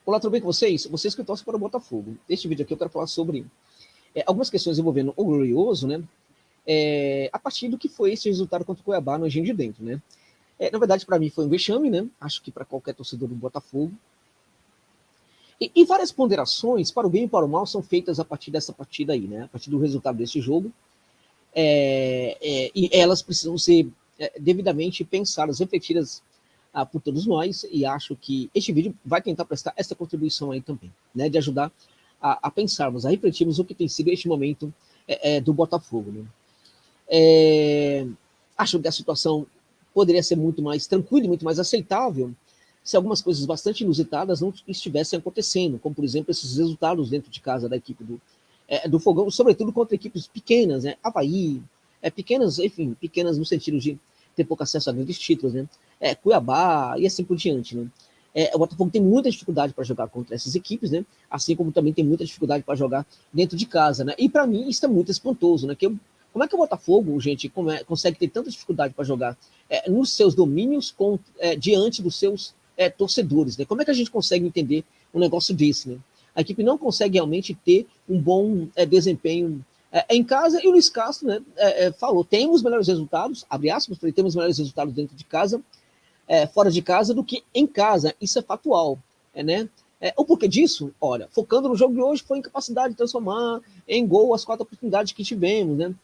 Olá, tudo bem com vocês? Vocês que torcem para o Botafogo. Neste vídeo aqui eu quero falar sobre algumas questões envolvendo o Glorioso, né? A partir do que foi esse resultado contra o Cuiabá no Engenho de Dentro, né? Na verdade, para mim foi um vexame, né? Acho que para qualquer torcedor do Botafogo. E várias ponderações, para o bem e para o mal, são feitas a partir dessa partida aí, né? A partir do resultado desse jogo. E elas precisam ser devidamente pensadas, refletidas por todos nós, e acho que este vídeo vai tentar prestar essa contribuição aí também, né, de ajudar a pensarmos, a refletirmos o que tem sido este momento do Botafogo. Né? Acho que a situação poderia ser muito mais tranquila e muito mais aceitável se algumas coisas bastante inusitadas não estivessem acontecendo, como, por exemplo, esses resultados dentro de casa da equipe do Fogão, sobretudo contra equipes pequenas, né? Avaí, pequenas, enfim, pequenas no sentido de ter pouco acesso a grandes títulos, né? Cuiabá e assim por diante, né? O Botafogo tem muita dificuldade para jogar contra essas equipes, né? Assim como também tem muita dificuldade para jogar dentro de casa, né? E para mim isso é muito espantoso, né? Como é que o Botafogo, gente, consegue ter tanta dificuldade para jogar nos seus domínios diante dos seus torcedores, né? Como é que a gente consegue entender um negócio desse, né? A equipe não consegue realmente ter um bom desempenho em casa, e o Luiz Castro, né, falou, temos melhores resultados, abre aspas, temos melhores resultados dentro de casa, fora de casa, do que em casa. Isso é factual, né? O porquê disso? Olha, focando no jogo de hoje, foi a incapacidade de transformar em gol as 4 oportunidades que tivemos, né?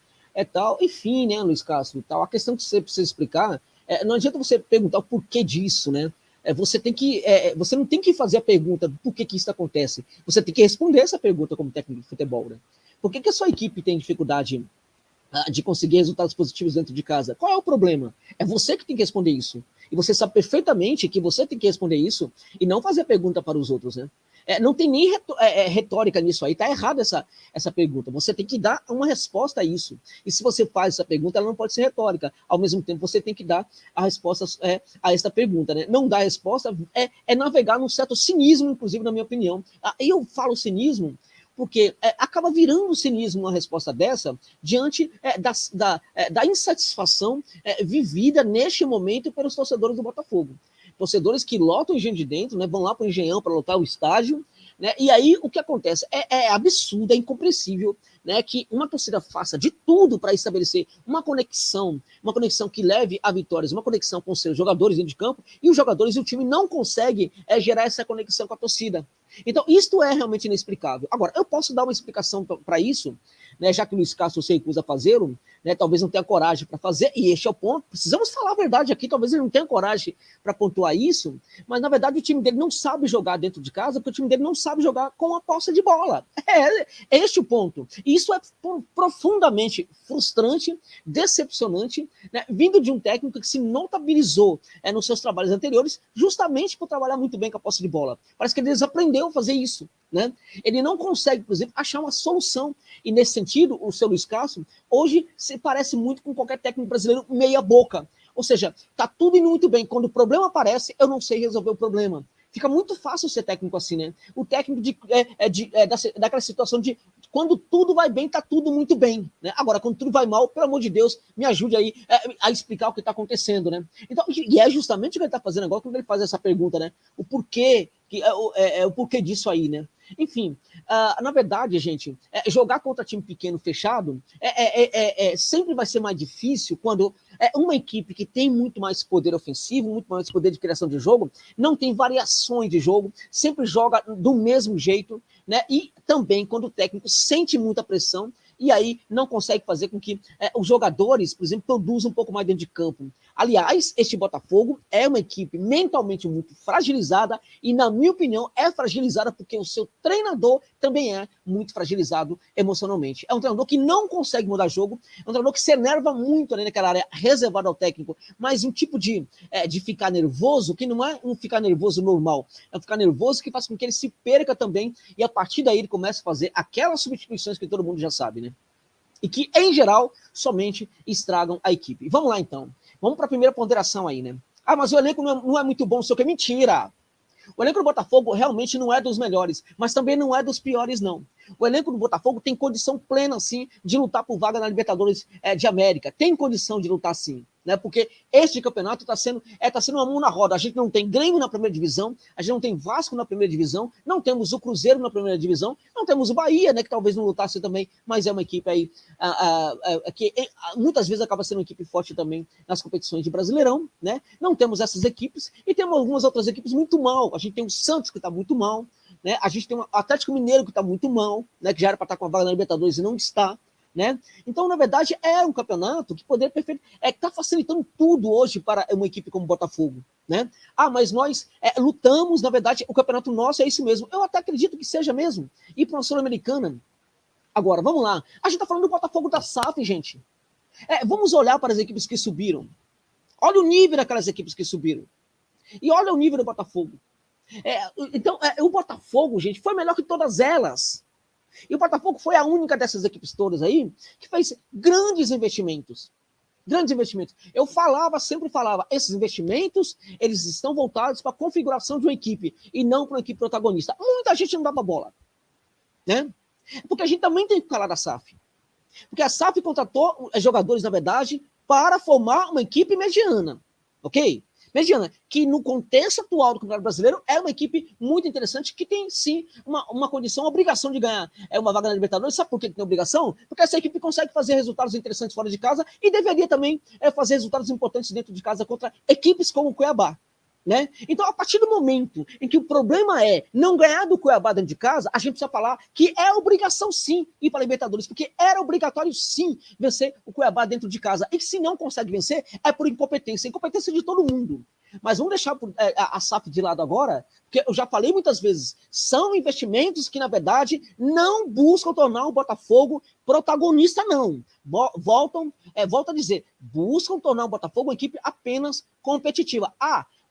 Tal. Enfim, né, Luiz Castro, tal. A questão que você precisa explicar, não adianta você perguntar o porquê disso, né? Você não tem que fazer a pergunta do porquê que isso acontece. Você tem que responder essa pergunta como técnico de futebol, né? Por que a sua equipe tem dificuldade de conseguir resultados positivos dentro de casa? Qual é o problema? É você que tem que responder isso. E você sabe perfeitamente que você tem que responder isso e não fazer a pergunta para os outros, né? Não tem nem retórica nisso aí, tá errada essa pergunta. Você tem que dar uma resposta a isso. E se você faz essa pergunta, ela não pode ser retórica. Ao mesmo tempo, você tem que dar a resposta a essa pergunta, né? Não dar a resposta navegar num certo cinismo, inclusive, na minha opinião. E eu falo cinismo porque acaba virando cinismo uma resposta dessa diante da insatisfação vivida neste momento pelos torcedores do Botafogo. Torcedores que lotam o Engenho de Dentro, né, vão lá para o Engenhão para lotar o estádio, né, e aí o que acontece? É absurdo, é incompreensível, né, que uma torcida faça de tudo para estabelecer uma conexão que leve a vitórias, uma conexão com os seus jogadores dentro de campo, e os jogadores e o time não conseguem gerar essa conexão com a torcida. Então, isto é realmente inexplicável. Agora, eu posso dar uma explicação para isso, né, já que o Luiz Castro se recusa a fazê-lo, né, talvez não tenha coragem para fazer, e este é o ponto. Precisamos falar a verdade aqui, talvez ele não tenha coragem para pontuar isso, mas na verdade o time dele não sabe jogar dentro de casa, porque o time dele não sabe jogar com a posse de bola. É este o ponto. E isso é profundamente frustrante, decepcionante, né, vindo de um técnico que se notabilizou nos seus trabalhos anteriores, justamente por trabalhar muito bem com a posse de bola. Parece que ele desaprendeu a fazer isso. Né? Ele não consegue, por exemplo, achar uma solução. E nesse sentido, o seu Luiz Castro hoje se parece muito com qualquer técnico brasileiro meia boca. Ou seja, tá tudo indo muito bem. Quando o problema aparece, eu não sei resolver o problema. Fica muito fácil ser técnico assim, né? O técnico daquela situação de quando tudo vai bem, tá tudo muito bem. Né? Agora, quando tudo vai mal, pelo amor de Deus, me ajude aí a explicar o que está acontecendo, né? Então, e é justamente o que ele está fazendo agora quando ele faz essa pergunta, né? O porquê disso aí, né? Enfim, na verdade, gente, jogar contra time pequeno fechado sempre vai ser mais difícil quando uma equipe que tem muito mais poder ofensivo, muito mais poder de criação de jogo, não tem variações de jogo, sempre joga do mesmo jeito, né? E também quando o técnico sente muita pressão e aí não consegue fazer com que os jogadores, por exemplo, produzam um pouco mais dentro de campo. Aliás, este Botafogo é uma equipe mentalmente muito fragilizada e, na minha opinião, é fragilizada porque o seu treinador também é muito fragilizado emocionalmente. É um treinador que não consegue mudar jogo, é um treinador que se enerva muito ali naquela área reservada ao técnico, mas um tipo de ficar nervoso que não é um ficar nervoso normal, é um ficar nervoso que faz com que ele se perca também e, a partir daí, ele começa a fazer aquelas substituições que todo mundo já sabe, né? E que, em geral, somente estragam a equipe. Vamos lá, então. Vamos para a primeira ponderação aí, né? Mas o elenco não é muito bom, não sei o que. Mentira! O elenco do Botafogo realmente não é dos melhores, mas também não é dos piores, não. O elenco do Botafogo tem condição plena, sim, de lutar por vaga na Libertadores de América. Tem condição de lutar, sim. né? Porque este campeonato está sendo uma mão na roda. A gente não tem Grêmio na primeira divisão, a gente não tem Vasco na primeira divisão, não temos o Cruzeiro na primeira divisão, não temos o Bahia, né? Que talvez não lutasse também, mas é uma equipe aí que muitas vezes acaba sendo uma equipe forte também nas competições de Brasileirão, né? Não temos essas equipes e temos algumas outras equipes muito mal. A gente tem o Santos que está muito mal, né? A gente tem o Atlético Mineiro que está muito mal, né? Que já era para estar com a vaga na Libertadores e não está. Né? Então, na verdade, é um campeonato que poderia perfeito está facilitando tudo hoje para uma equipe como o Botafogo. Né? Mas nós lutamos, na verdade, o campeonato nosso é isso mesmo. Eu até acredito que seja mesmo. Ir para uma Sul-Americana. Agora, vamos lá. A gente está falando do Botafogo da SAF, gente. Vamos olhar para as equipes que subiram. Olha o nível daquelas equipes que subiram. E olha o nível do Botafogo. Então, o Botafogo, gente, foi melhor que todas elas. E o Botafogo foi a única dessas equipes todas aí que fez grandes investimentos. Grandes investimentos. Eu sempre falava, esses investimentos, eles estão voltados para a configuração de uma equipe e não para uma equipe protagonista. Muita gente não dava bola. Né? Porque a gente também tem que falar da SAF. Porque a SAF contratou jogadores, na verdade, para formar uma equipe mediana. Ok? Mediana, que no contexto atual do Campeonato Brasileiro é uma equipe muito interessante que tem, sim, uma condição, uma obrigação de ganhar uma vaga na Libertadores. Sabe por que tem obrigação? Porque essa equipe consegue fazer resultados interessantes fora de casa e deveria também fazer resultados importantes dentro de casa contra equipes como o Cuiabá. Né? Então, a partir do momento em que o problema é não ganhar do Cuiabá dentro de casa, a gente precisa falar que é obrigação, sim, ir para a Libertadores, porque era obrigatório, sim, vencer o Cuiabá dentro de casa. E se não consegue vencer, é por incompetência. Incompetência de todo mundo. Mas vamos deixar a SAF de lado agora, porque eu já falei muitas vezes, são investimentos que, na verdade, não buscam tornar o Botafogo protagonista, não. Volto a dizer, buscam tornar o Botafogo uma equipe apenas competitiva.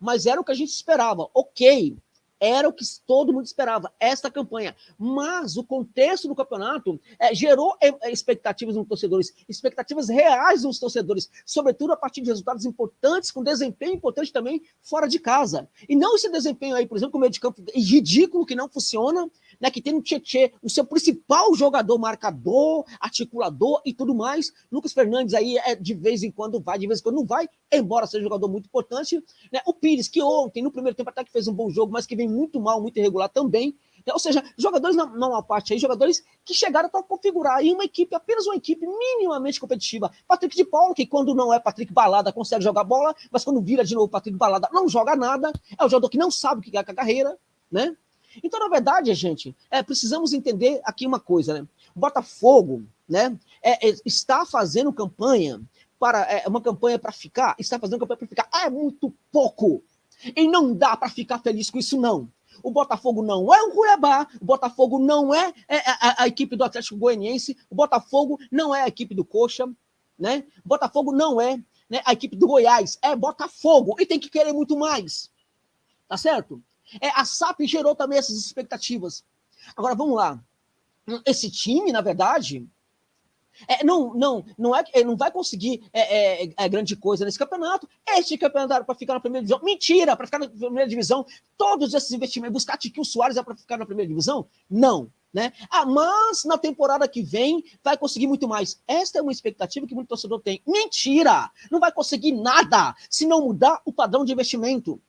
Mas era o que a gente esperava. Ok, era o que todo mundo esperava, esta campanha. Mas o contexto do campeonato gerou expectativas nos torcedores, expectativas reais nos torcedores, sobretudo a partir de resultados importantes, com desempenho importante também fora de casa. E não esse desempenho aí, por exemplo, com o meio de campo ridículo, que não funciona, né, que tem no Tietê o seu principal jogador marcador, articulador e tudo mais. Lucas Fernandes aí de vez em quando vai, de vez em quando não vai, embora seja um jogador muito importante. Né? O Pires, que ontem, no primeiro tempo, até que fez um bom jogo, mas que vem muito mal, muito irregular também. Ou seja, jogadores na maior parte aí, jogadores que chegaram para configurar aí uma equipe, apenas uma equipe minimamente competitiva. Patrick de Paula, que quando não é Patrick Balada, consegue jogar bola, mas quando vira de novo Patrick Balada, não joga nada. É um jogador que não sabe o que é a carreira, né? Então, na verdade, gente, precisamos entender aqui uma coisa, né? O Botafogo, né, está fazendo campanha uma campanha para ficar, está fazendo campanha para ficar. É muito pouco. E não dá para ficar feliz com isso, não. O Botafogo não é o Cuiabá, o Botafogo não é a equipe do Atlético Goianiense, o Botafogo não é a equipe do Coxa, né? O Botafogo não é, né, a equipe do Goiás, é Botafogo e tem que querer muito mais. Tá certo? A SAP gerou também essas expectativas. Agora, vamos lá. Esse time, na verdade, não vai conseguir grande coisa nesse campeonato. Este campeonato era para ficar na primeira divisão. Mentira, para ficar na primeira divisão. Todos esses investimentos, buscar Tiquinho Soares é para ficar na primeira divisão? Não. Né? Mas na temporada que vem vai conseguir muito mais. Esta é uma expectativa que muito torcedor tem. Mentira! Não vai conseguir nada se não mudar o padrão de investimento.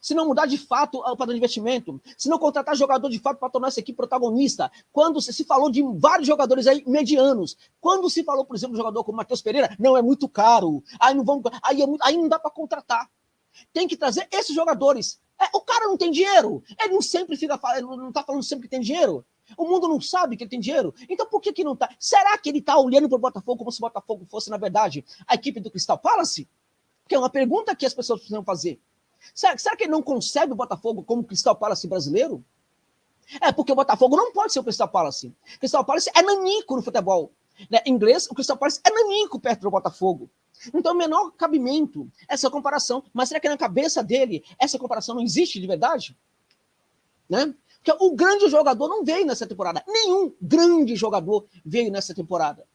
Se não mudar de fato o padrão de investimento, se não contratar jogador de fato para tornar essa equipe protagonista, quando se falou de vários jogadores aí medianos, quando se falou, por exemplo, de um jogador como Matheus Pereira, não, é muito caro, aí não dá para contratar. Tem que trazer esses jogadores. O cara não tem dinheiro, ele não sempre não está falando sempre que tem dinheiro. O mundo não sabe que ele tem dinheiro. Então por que não está? Será que ele está olhando para o Botafogo como se o Botafogo fosse, na verdade, a equipe do Crystal Palace? Que é uma pergunta que as pessoas precisam fazer. Será que ele não concebe o Botafogo como Crystal Palace brasileiro? Porque o Botafogo não pode ser o Crystal Palace. O Crystal Palace é nanico no futebol. Né? Em inglês, o Crystal Palace é nanico perto do Botafogo. Então, menor cabimento essa comparação. Mas será que na cabeça dele essa comparação não existe de verdade? Né? Porque o grande jogador não veio nessa temporada. Nenhum grande jogador veio nessa temporada.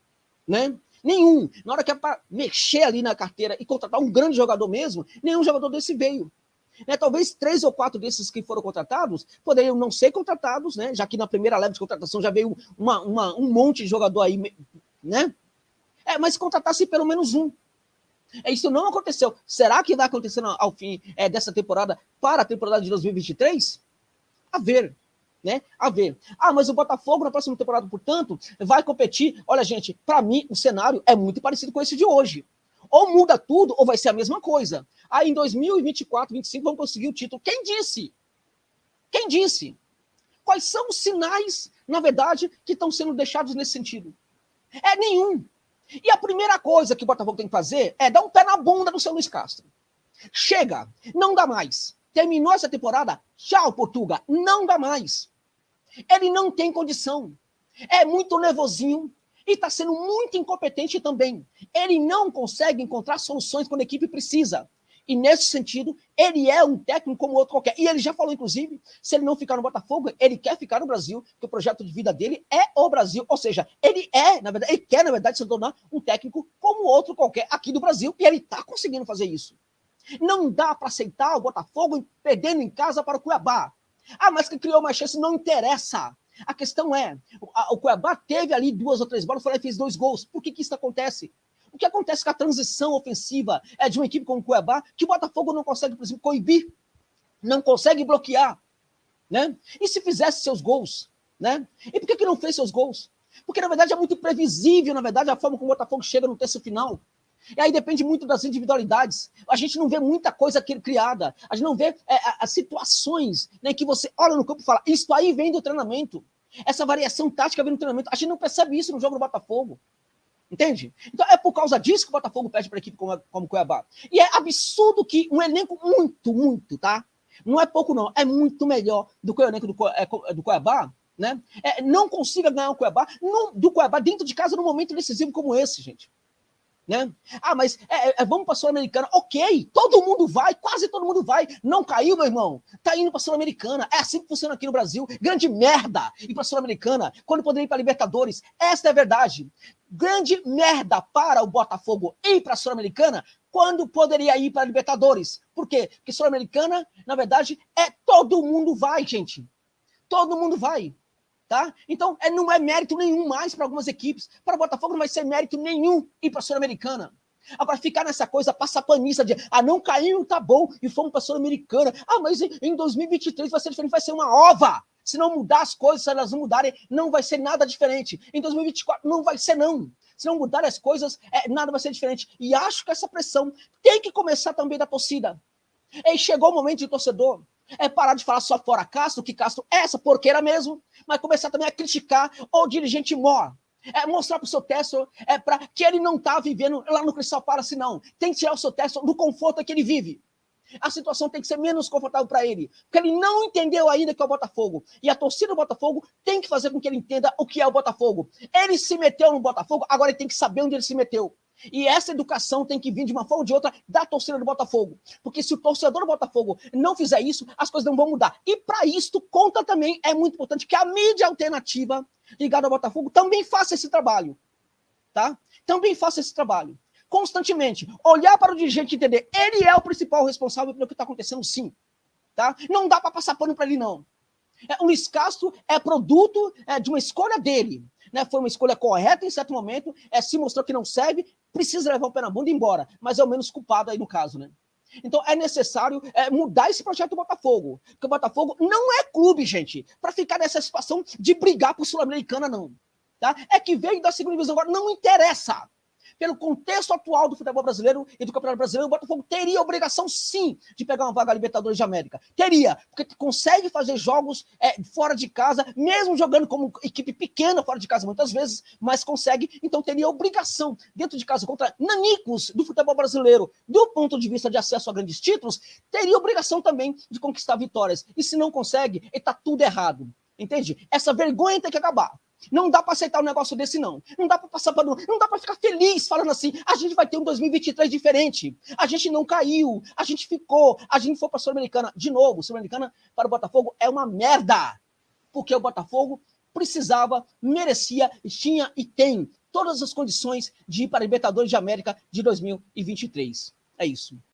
Né? Nenhum. Na hora que é para mexer ali na carteira e contratar um grande jogador mesmo, nenhum jogador desse veio. Né? Talvez 3 ou 4 desses que foram contratados poderiam não ser contratados, né? Já que na primeira leva de contratação já veio um monte de jogador aí, né? Mas contratasse pelo menos um. Isso não aconteceu. Será que vai acontecer ao fim dessa temporada, para a temporada de 2023? A ver. Né? A ver. Mas o Botafogo na próxima temporada, portanto, vai competir. Olha, gente, para mim o cenário é muito parecido com esse de hoje. Ou muda tudo, ou vai ser a mesma coisa. Aí em 2024, 2025 vamos conseguir o título. Quem disse? Quem disse? Quais são os sinais, na verdade, que estão sendo deixados nesse sentido? Nenhum. E a primeira coisa que o Botafogo tem que fazer é dar um pé na bunda do seu Luiz Castro. Chega, não dá mais. Terminou essa temporada, tchau, Portuga, não dá mais. Ele não tem condição. É muito nervosinho e está sendo muito incompetente também. Ele não consegue encontrar soluções quando a equipe precisa. E nesse sentido, ele é um técnico como outro qualquer. E ele já falou, inclusive, se ele não ficar no Botafogo, ele quer ficar no Brasil, porque o projeto de vida dele é o Brasil. Ou seja, ele quer, na verdade, se tornar um técnico como outro qualquer aqui do Brasil. E ele está conseguindo fazer isso. Não dá para aceitar o Botafogo perdendo em casa para o Cuiabá. Mas que criou mais chance, não interessa. A questão é, o Cuiabá teve ali 2 ou 3 bolas, foi lá e fez 2 gols. Por que isso acontece? O que acontece com a transição ofensiva de uma equipe como o Cuiabá, que o Botafogo não consegue, por exemplo, coibir, não consegue bloquear, né? E se fizesse seus gols, né? E por que não fez seus gols? Porque, na verdade, é muito previsível, na verdade, a forma como o Botafogo chega no terço final. E aí depende muito das individualidades. A gente não vê muita coisa criada. A gente não vê as situações, né, que você olha no campo e fala, isso aí vem do treinamento. Essa variação tática vem do treinamento. A gente não percebe isso no jogo do Botafogo. Entende? Então é por causa disso que o Botafogo perde para a equipe como o Cuiabá. E é absurdo que um elenco muito, tá? Não é pouco não, é muito melhor do que o elenco do Cuiabá, né? Não consiga ganhar o Cuiabá, do Cuiabá dentro de casa num momento decisivo como esse, gente. Né? Mas vamos para a Sul-Americana. Ok, todo mundo vai, quase todo mundo vai. Não caiu, meu irmão? Tá indo para a Sul-Americana. É assim que funciona aqui no Brasil. Grande merda ir para a Sul-Americana quando poderia ir para a Libertadores. Essa é a verdade. Grande merda para o Botafogo ir para a Sul-Americana quando poderia ir para a Libertadores. Por quê? Porque Sul-Americana, na verdade, todo mundo vai, gente. Todo mundo vai. Tá? Então, não é mérito nenhum mais para algumas equipes. Para o Botafogo não vai ser mérito nenhum ir para a Sul-Americana. Agora, ficar nessa coisa, passar panista de não caiu, tá bom, e fomos para a Sul-Americana. Mas em 2023 vai ser diferente, vai ser uma ova. Se não mudar as coisas, se elas não mudarem, não vai ser nada diferente. Em 2024 não vai ser, não. Se não mudarem as coisas, nada vai ser diferente. E acho que essa pressão tem que começar também da torcida. E chegou o momento de torcedor parar de falar só fora Castro, que Castro é essa porqueira mesmo, mas começar também a criticar o dirigente mor. Mostrar para o seu Testor para que ele não está vivendo lá no Crystal Palace, não. Tem que tirar o seu Testor do conforto que ele vive. A situação tem que ser menos confortável para ele, porque ele não entendeu ainda que é o Botafogo. E a torcida do Botafogo tem que fazer com que ele entenda o que é o Botafogo. Ele se meteu no Botafogo, agora ele tem que saber onde ele se meteu. E essa educação tem que vir de uma forma ou de outra da torcida do Botafogo. Porque se o torcedor do Botafogo não fizer isso, as coisas não vão mudar. E para isso, conta também, é muito importante que a mídia alternativa ligada ao Botafogo também faça esse trabalho. Tá? Também faça esse trabalho. Constantemente. Olhar para o dirigente e entender. Ele é o principal responsável pelo que está acontecendo, sim. Tá? Não dá para passar pano para ele, não. O Luiz Castro é produto de uma escolha dele. Né? Foi uma escolha correta em certo momento, se mostrou que não serve, precisa levar o pé na bunda e ir embora, mas é o menos culpado aí no caso, né? Então é necessário mudar esse projeto do Botafogo, porque o Botafogo não é clube, gente, para ficar nessa situação de brigar por Sul-Americana, não. Tá? É que veio da segunda divisão agora, não interessa. Pelo contexto atual do futebol brasileiro e do Campeonato Brasileiro, o Botafogo teria a obrigação, sim, de pegar uma vaga à Libertadores de América. Teria, porque consegue fazer jogos fora de casa, mesmo jogando como equipe pequena fora de casa muitas vezes, mas consegue, então teria a obrigação, dentro de casa, contra nanicos do futebol brasileiro, do ponto de vista de acesso a grandes títulos, teria a obrigação também de conquistar vitórias. E se não consegue, está tudo errado. Entende? Essa vergonha tem que acabar. Não dá para aceitar um negócio desse, não. Não dá para passar para não dá para ficar feliz falando assim, a gente vai ter um 2023 diferente. A gente não caiu, a gente ficou, a gente foi para a Sul-Americana. De novo, Sul-Americana para o Botafogo é uma merda. Porque o Botafogo precisava, merecia, tinha e tem todas as condições de ir para a Libertadores de América de 2023. É isso.